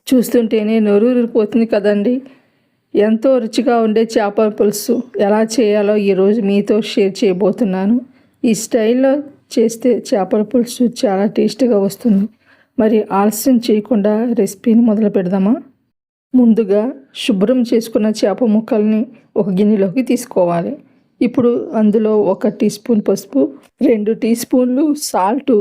చూస్తుంటేనే నోరూరిపోతుంది కదండి. ఎంతో రుచిగా ఉండే చేపల పులుసు ఎలా చేయాలో ఈరోజు మీతో షేర్ చేయబోతున్నాను. ఈ స్టైల్లో చేస్తే చేపల పులుసు చాలా టేస్టీగా వస్తుంది. మరి ఆలస్యం చేయకుండా రెసిపీని మొదలు పెడదామా? ముందుగా శుభ్రం చేసుకున్న చేప ముక్కల్ని ఒక గిన్నెలోకి తీసుకోవాలి. ఇప్పుడు అందులో 1 టీ స్పూన్ పసుపు, 2 టీ స్పూన్లు సాల్టు,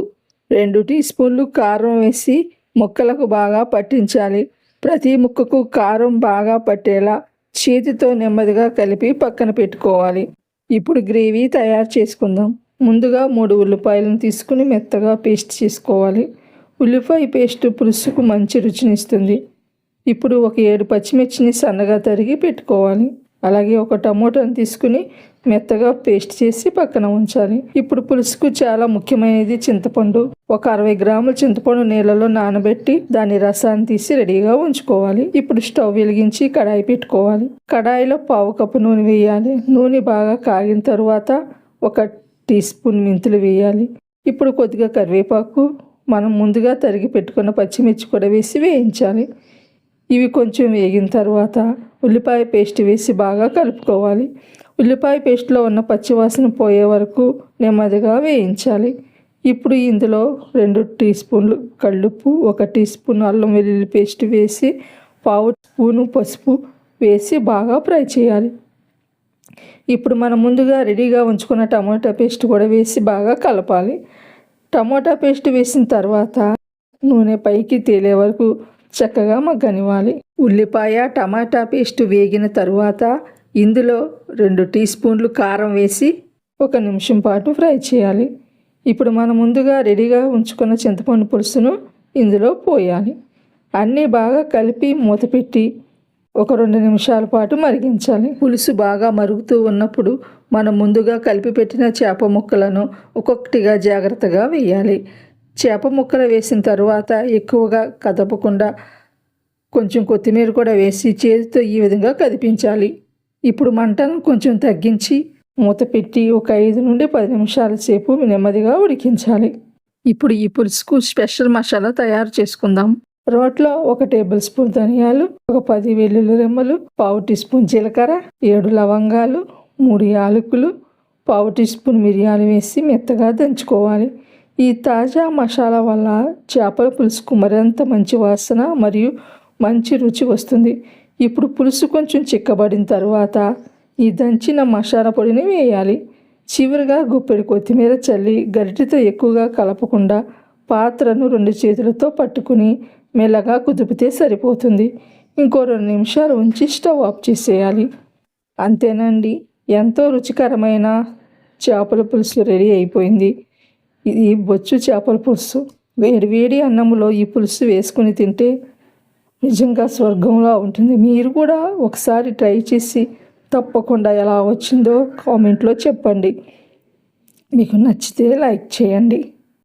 2 టీ స్పూన్లు కారం వేసి ముక్కలకు బాగా పట్టించాలి. ప్రతి ముక్కకు కారం బాగా పట్టేలా చేతితో నెమ్మదిగా కలిపి పక్కన పెట్టుకోవాలి. ఇప్పుడు గ్రేవీ తయారు చేసుకుందాం. ముందుగా 3 ఉల్లిపాయలను తీసుకుని మెత్తగా పేస్ట్ చేసుకోవాలి. ఉల్లిపాయ పేస్ట్ పులుసుకు మంచి రుచినిస్తుంది. ఇప్పుడు ఒక 7 పచ్చిమిర్చిని సన్నగా తరిగి పెట్టుకోవాలి. అలాగే ఒక టమోటాను తీసుకుని మెత్తగా పేస్ట్ చేసి పక్కన ఉంచాలి. ఇప్పుడు పులుసుకు చాలా ముఖ్యమైనది చింతపండు. ఒక 60 గ్రాముల చింతపండు నీళ్ళలో నానబెట్టి దాని రసాన్ని తీసి రెడీగా ఉంచుకోవాలి. ఇప్పుడు స్టవ్ వెలిగించి కడాయి పెట్టుకోవాలి. కడాయిలో 1/2 కప్పు నూనె వేయాలి. నూనె బాగా కాగిన తర్వాత 1 టీ స్పూన్ మెంతులు వేయాలి. ఇప్పుడు కొద్దిగా కరివేపాకు, మనం ముందుగా తరిగి పెట్టుకున్న పచ్చిమిర్చి కూడా వేసి వేయించాలి. ఇవి కొంచెం వేగిన తర్వాత ఉల్లిపాయ పేస్ట్ వేసి బాగా కలుపుకోవాలి. ఉల్లిపాయ పేస్ట్లో ఉన్న పచ్చివాసన పోయే వరకు నెమ్మదిగా వేయించాలి. ఇప్పుడు ఇందులో 2 టీ స్పూన్లు కల్లుప్పు, 1 టీ స్పూన్ అల్లం వెల్లుల్లి పేస్ట్ వేసి 1/2 స్పూను పసుపు వేసి బాగా ఫ్రై చేయాలి. ఇప్పుడు మనం ముందుగా రెడీగా ఉంచుకున్న టమాటా పేస్ట్ కూడా వేసి బాగా కలపాలి. టమాటా పేస్ట్ వేసిన తర్వాత నూనె పైకి తేలే వరకు చక్కగా మగ్గనివ్వాలి. ఉల్లిపాయ టమాటా పేస్ట్ వేగిన తరువాత ఇందులో 2 టీ స్పూన్లు కారం వేసి 1 నిమిషం పాటు ఫ్రై చేయాలి. ఇప్పుడు మనం ముందుగా రెడీగా ఉంచుకున్న చింతపండు పులుసును ఇందులో పోయాలి. అన్నీ బాగా కలిపి మూత పెట్టి ఒక 2 నిమిషాల పాటు మరిగించాలి. పులుసు బాగా మరుగుతూ ఉన్నప్పుడు మనం ముందుగా కలిపి పెట్టిన చేప ముక్కలను ఒక్కొక్కటిగా జాగ్రత్తగా వేయాలి. చేప ముక్కలు వేసిన తర్వాత ఎక్కువగా కదపకుండా కొంచెం కొత్తిమీర కూడా వేసి చేతితో ఈ విధంగా కదిపించాలి. ఇప్పుడు మంటను కొంచెం తగ్గించి మూత పెట్టి ఒక 5 నుండి 10 నిమిషాల సేపు నెమ్మదిగా ఉడికించాలి. ఇప్పుడు ఈ పులుసుకు స్పెషల్ మసాలా తయారు చేసుకుందాం. రోట్లో 1 టేబుల్ స్పూన్ ధనియాలు, ఒక 10 వెల్లుల్లి రెమ్మలు, 1/2 టీ స్పూన్ జీలకర్ర, 7 లవంగాలు, 3 యాలకులు, 1/2 టీ స్పూన్ మిరియాలు వేసి మెత్తగా దంచుకోవాలి. ఈ తాజా మసాలా వల్ల చేపల పులుసుకు మరింత మంచి వాసన మరియు మంచి రుచి వస్తుంది. ఇప్పుడు పులుసు కొంచెం చిక్కబడిన తర్వాత ఈ దంచిన మసాలా పొడిని వేయాలి. చివరిగా గుప్పెడు కొత్తిమీర చల్లి గరిటెతో ఎక్కువగా కలపకుండా పాత్రను 2 చేతులతో పట్టుకుని మెల్లగా కుదిపితే సరిపోతుంది. ఇంకో 2 నిమిషాలు ఉంచి స్టవ్ ఆఫ్ చేసేయాలి. అంతేనండి, ఎంతో రుచికరమైన చేపల పులుసు రెడీ అయిపోయింది. ఇది బొచ్చు చేపల పులుసు. వేడి అన్నంలో ఈ పులుసు వేసుకుని తింటే నిజంగా స్వర్గంలా ఉంటుంది. మీరు కూడా ఒకసారి ట్రై చేసి తప్పకుండా ఎలా వచ్చిందో కామెంట్లో చెప్పండి. మీకు నచ్చితే లైక్ చేయండి.